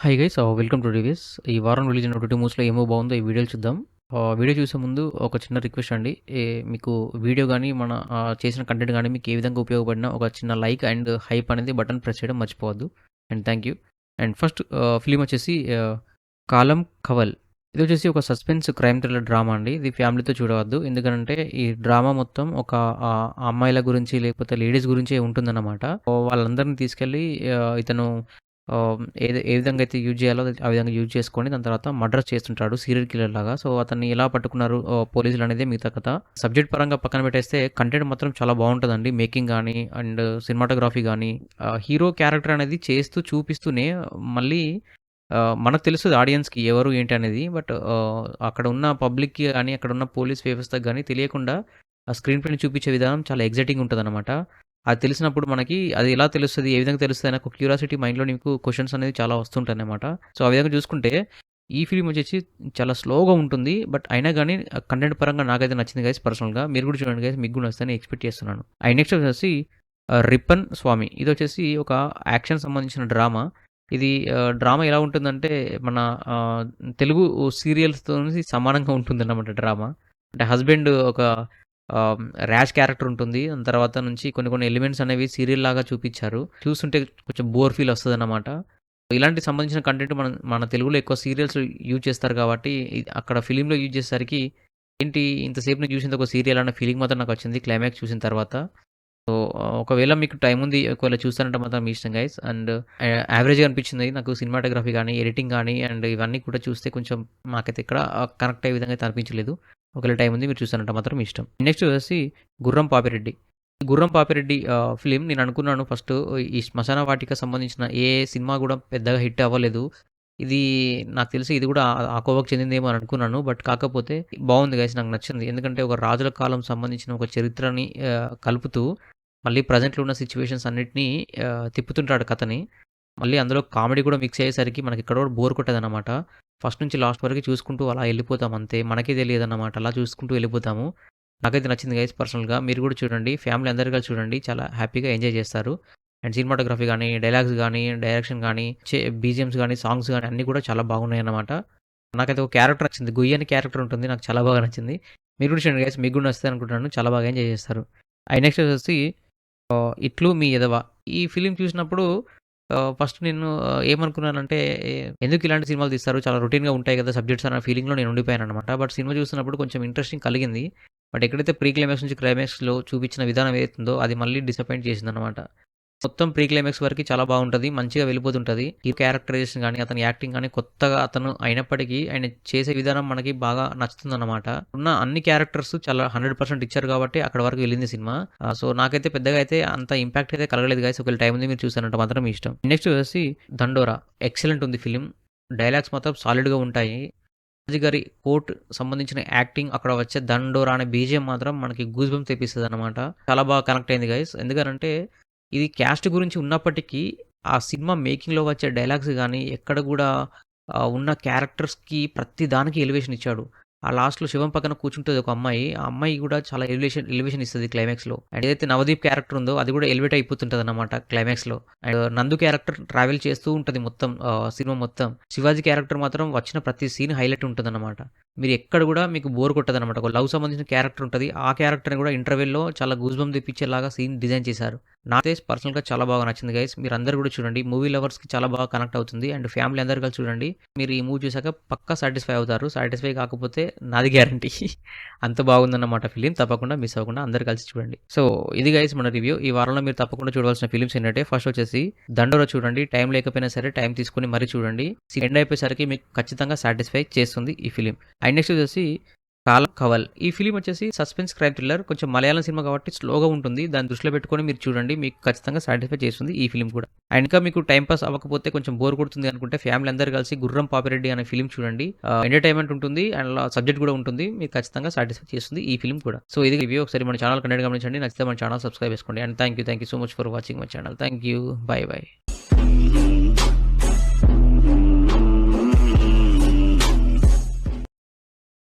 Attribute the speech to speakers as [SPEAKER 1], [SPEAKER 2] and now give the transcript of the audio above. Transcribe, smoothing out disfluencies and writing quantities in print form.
[SPEAKER 1] Hi guys welcome two reviews. ఈ వారం release అయిన ఓటీటీ మూవీస్‌లో ఏమో బాగుందో ఈ వీడియోలు చూద్దాం. వీడియో చూసే ముందు ఒక చిన్న రిక్వెస్ట్ అండి. మీకు వీడియో గానీ, మన చేసిన కంటెంట్ గానీ మీకు ఏ విధంగా ఉపయోగపడినా ఒక చిన్న లైక్ అండ్ హైప్ అనేది బటన్ ప్రెస్ చేయడం మర్చిపోవద్దు. And thank you. And first film వచ్చేసి 'కాలం కవల్'. ఇదొచ్చేసి ఒక సస్పెన్స్ క్రైమ్ థ్రిల్లర్ డ్రామా అండి. ఇది ఫ్యామిలీతో చూడవద్దు. ఎందుకంటే ఈ డ్రామా మొత్తం ఒక అమ్మాయిల గురించి లేకపోతే లేడీస్ గురించే ఉంటుందన్నమాట. వాళ్ళందరిని తీసుకెళ్ళి ఇతను ఏ విధంగా అయితే యూజ్ చేయాలో ఆ విధంగా యూజ్ చేసుకొని దాని తర్వాత మర్డర్స్ చేస్తుంటాడు సీరియల్ కిల్లర్ లాగా. సో, అతన్ని ఎలా పట్టుకున్నారు పోలీసులు అనేదే మిగతా కథ. సబ్జెక్ట్ పరంగా పక్కన పెట్టేస్తే కంటెంట్ మాత్రం చాలా బాగుంటుందండి. మేకింగ్ గానీ అండ్ సినిమాటోగ్రఫీ గానీ హీరో క్యారెక్టర్ అనేది చేస్తూ చూపిస్తూనే మళ్ళీ మనకు తెలుస్తది ఆడియన్స్‌కి ఎవరు ఏంటి అనేది. బట్ అక్కడ ఉన్న పబ్లిక్‌కి గానీ, అక్కడ ఉన్న పోలీస్ వ్యవస్థకి గానీ తెలియకుండా ఆ స్క్రీన్ ప్లేని చూపించే విధానం చాలా ఎక్సైటింగ్‌గా ఉంటదనమాట. అది తెలిసినప్పుడు మనకి అది ఎలా తెలుస్తది? ఏ విధంగా తెలుస్తది? అనే ఒక క్యూరియాసిటీ మైండ్‌లో నీకు క్వెషన్స్ అనేవి చాలా వస్తుంటాయన్నమాట. సో, ఆ విధంగా చూసుకుంటే ఈ ఫిల్మ్ వచ్చేసి చాలా స్లోగా ఉంటుంది. బట్ అయినా గానీ కంటెంట్ పరంగా నాకైతే నచ్చింది గైస్ పర్సనల్‌గా. మీరు కూడా చూడండి గైస్. మీకు కూడా నచ్చుతదని ఎక్స్‌పెక్ట్ చేస్తున్నాను. అండ్ నెక్స్ట్ వచ్చేసి 'రిప్పన్ స్వామి'. ఇదొచ్చేసి ఒక యాక్షన్ సంబంధించిన డ్రామా. ఇది డ్రామా ఎలా ఉంటుందంటే మన ఆహ్, తెలుగు సీరియల్స్‌తోని సమానంగా ఉంటుందన్నమాట డ్రామా. అంటే హస్బెండ్ ఒక ఆహ్, ర్యాష్ క్యారెక్టర్ ఉంటుంది. దాని తర్వాత నుంచి కొన్ని కొన్ని ఎలిమెంట్స్ అనేవి సీరియల్ లాగా చూపిచ్చారు. చూస్తుంటే కొంచెం బోర్ ఫీల్ వస్తదన్నమాట. ఇలాంటి సంబంధించిన కంటెంట్ మన తెలుగులో ఎక్కువ సీరియల్స్ యూజ్ చేస్తారు కాబట్టి, అక్కడ ఫిల్మ్‌లో యూజ్ చేసేసరికి ఏంటి ఇంతసేపు నేను చూసింది ఒక సీరియల్ అన్న ఫీలింగ్ మాత్రం నాకొచ్చింది క్లైమాక్స్ చూసిన తర్వాత. సో, ఒకవేళ మీకు టైం ఉంది, ఒకవేళ చూస్తానంటే మాత్రం మీ ఇష్టం గైస్. అండ్ యావరేజ్‌గా అనిపించింది నాకు సినిమాటోగ్రఫీ గానీ, ఎడిటింగ్ గానీ అండ్ ఇవన్నీ కూడా చూస్తే కొంచెం నాకైతే ఎక్కడ కనెక్ట్ అయ్యే విధంగా అయితే అనిపించలేదు. ఒకవేళ టైం ఉంది మీరు చూస్తానంటే మాత్రం మీ ఇష్టం. నెక్స్ట్ వచ్చేసి 'గుర్రం పాపిరెడ్డి'. 'గుర్రం పాపిరెడ్డి' ఫిల్మ్ నేను అనుకున్నాను ఫస్టు ఈ శ్మశాన వాటిక సంబంధించిన ఏ సినిమా గూడా పెద్దగా హిట్ అవ్వలేదు. ఇది నాకు తెలిసి ఇది గూడా ఆ కోవకు చెందిందేమో అని అనుకున్నాను. బట్ కాకపోతే బావుంది గైస్, నాకు నచ్చింది. ఎందుకంటే ఒక రాజుల కాలం సంబంధించిన ఒక చరిత్రని కలుపుతూ మళ్ళీ ప్రెజెంట్‌లో ఉన్న సిట్యుయేషన్స్ అన్నిటిని తిప్పుతుంటాడు కథని. మళ్ళీ అందులో కామెడీ కూడా మిక్స్ అయ్యేసరికి మనకెక్కడ కూడా బోర్ కొట్టదనమాట. ఫస్ట్ నుంచి లాస్ట్ వరకు చూసుకుంటూ అలా ఎళ్ళిపోతాం అంతే. మనకే తెలియదన్నమాట. అలా చూసుకుంటూ వెళ్ళిపోతాము. నాకైతే నచ్చింది గైస్ పర్సనల్‌గా. మీరు కూడా చూడండి. ఫ్యామిలీ అందరూ కలిసి చూడండి. చాలా హ్యాపీగా ఎంజాయ్ చేస్తారు. అండ్ సినిమాటోగ్రఫీ గానీ, డైలాగ్స్ గానీ, డైరెక్షన్ గానీ, బీజీఎమ్స్ గానీ, సాంగ్స్ గానీ అన్నీ కూడా చాలా బాగున్నాయన్నమాట. నాకైతే ఒక క్యారెక్టర్ నచ్చింది. గుయ్యి అనే క్యారెక్టర్ ఉంటుంది. నాకు చాలా బాగా నచ్చింది. మీరు కూడా చూడండి గైస్. మీకు కూడా నచ్చుతది అనుకుంటున్నాను. చాలా బాగా ఎంజాయ్ చేస్తారు. అండ్ నెక్స్ట్ వచ్చేసి 'ఇట్లు మీ ఎదవ'. ఈ ఫిల్మ్ చూసినప్పుడు ఫస్ట్ నేను ఏమనుకున్నానంటే, ఎందుకు ఇలాంటి సినిమాలు తీస్తారు? చాలా రొటీన్‌గా ఉంటాయి కదా సబ్జెక్ట్స్ అన్న ఫీలింగ్‌లో నేను ఉండిపోయాననమాట. బట్ సినిమా చూస్తున్నప్పుడు కొంచెం ఇంట్రెస్టింగ్ కలిగింది. బట్ ఎక్కడైతే ప్రీ క్లైమాక్స్ నుంచి క్లైమాక్స్‌లో చూపించిన విధానం ఏదైతుందో అది మళ్ళీ డిసప్పాయింట్ చేసిందనమాట. మొత్తం ప్రీ క్లైమాక్స్ వరకి చాలా బావుంటది. మంచిగా వెళ్ళిపోతుంటది. ఈ క్యారెక్టరైజేషన్ గాని, అతని యాక్టింగ్ గాని కొత్తగా అతను అయినప్పటికీ ఆయన చేసే విధానం మనకి బాగా నచ్చుతుందన్నమాట. ఉన్న అన్ని క్యారెక్టర్స్ చాలా 100% ఇచ్చారు కాబట్టి అక్కడి వరకు వెళ్ళింది సినిమా. సో, నాకైతే పెద్దగా అయితే అంత ఇంపాక్ట్ అయితే కలగలేదు గైస్. ఒకవేళ టైం ఉంది మీరు చూసారంటే మాత్రం మీ ఇష్టం. నెక్స్ట్ వచ్చేసి 'దండోర'. ఎక్సలెంట్ ఉంది ఫిల్మ్. డైలాగ్స్ మాత్రం సాలిడ్‌గా ఉంటాయి. రాజు గారి కోర్ట్ సంబంధించిన యాక్టింగ్, అక్కడ వచ్చే 'దండోర' అనే బీజీఎం మాత్రం మనకి గూస్ బంప్స్ తెప్పిస్తదన్నమాట. చాలా బాగా కనెక్ట్ అయింది గైస్. ఎందుకనంటే ఇది క్యాస్ట్ గురించి ఉన్నప్పటికీ, ఆ సినిమా మేకింగ్‌లో వచ్చే డైలాగ్స్ గానీ, ఎక్కడ గూడా ఉన్న క్యారెక్టర్స్‌కి ప్రతి దానికి ఎలివేషన్ ఇచ్చాడు. ఆ లాస్ట్‌లో శివం పక్కన కూర్చుంటది ఒక అమ్మాయి. ఆ అమ్మాయి గూడా చాలా ఎలివేషన్ ఇస్తది క్లైమాక్స్‌లో. అండ్ ఏదైతే నవదీప్ క్యారెక్టర్ ఉందో అది గూడా ఎలివేట్ అయిపోతుంటదన్నమాట క్లైమాక్స్‌లో. అండ్ నందు క్యారెక్టర్ ట్రావెల్ చేస్తూ ఉంటది మొత్తం సినిమా మొత్తం. శివాజీ క్యారెక్టర్ మాత్రం వచ్చిన ప్రతి సీన్ హైలైట్ ఉంటదన్నమాట. మీరు ఎక్కడ గూడా మీకు బోర్ కొట్టదన్నమాట. ఒక లవ్ సంబంధించిన క్యారెక్టర్ ఉంటది. ఆ క్యారెక్టర్‌ని గూడా ఇంటర్వెల్‌లో చాలా గూస్ బంప్ తెప్పించేలాగా సీన్ డిజైన్ చేశారు. నాకైతే పర్సనల్‌గా చాలా బాగా నచ్చింది గైస్. మీరందరూ గూడా చూడండి. మూవీ లవర్స్‌కి చాలా బాగా కనెక్ట్ అవుతుంది. అండ్ ఫ్యామిలీ అందరూ కలిసి చూడండి. మీరు ఈ మూవీ చూసాక పక్కా సాటిస్ఫై అవుతారు. సాటిస్ఫై కాకపోతే నాది గ్యారంటీ. అంత బాగుందన్నమాట ఫిల్మ్. తప్పకుండా మిస్ అవ్వకుండా అందరూ కలిసి చూడండి. సో, ఇది గైస్ మన రివ్యూ. ఈ వారంలో మీరు తప్పకుండా చూడవలసిన ఫిల్మ్స్ ఏంటంటే, ఫస్ట్ వచ్చేసి 'దండోర' చూడండి. టైం లేకపోయినా సరే టైం తీసుకొని మరీ చూడండి. ఎండ్ అయిపోయేసరికి మీకు ఖచ్చితంగా సాటిస్ఫై చేస్తుంది ఈ ఫిల్మ్. అండ్ నెక్స్ట్ వచ్చేసి 'కాలం కవల్'. ఈ ఫిల్మ్ వచ్చేసి సస్పెన్స్ క్రైమ్ థ్రిల్లర్. కొంచెం మలయాళం సినిమా కాబట్టి స్లోగా ఉంటుంది. దాన్ని దృష్టిలో పెట్టుకొని మీరు చూడండి. మీకు ఖచ్చితంగా సాటిస్ఫై చేస్తుంది ఈ ఫిల్మ్ కూడా. అండ్ ఇంకా మీకు టైమ్ పాస్ అవ్వకపోతే కొంచెం బోర్ కొడుతుంది అనుకుంటే ఫ్యామిలీ అందరూ కలిసి 'గుర్రం పాపిరెడ్డి' అనే ఫిల్మ్ చూడండి. ఎంటర్‌టైన్‌మెంట్ ఉంటుంది. అండ్ సబ్జెక్ట్ కూడా ఉంటుంది. మీకు ఖచ్చితంగా సాటిస్ఫై చేస్తుంది ఈ ఫిల్మ్ కూడా. సో, ఇది రివ్యూ. ఒకసారి మన ఛానల్ కంటెంట్ గమనించండి. నచ్చితే మన ఛానల్ సబ్స్క్రైబ్ చేసుకోండి. And thank you so much for watching my channel. Thank you. By.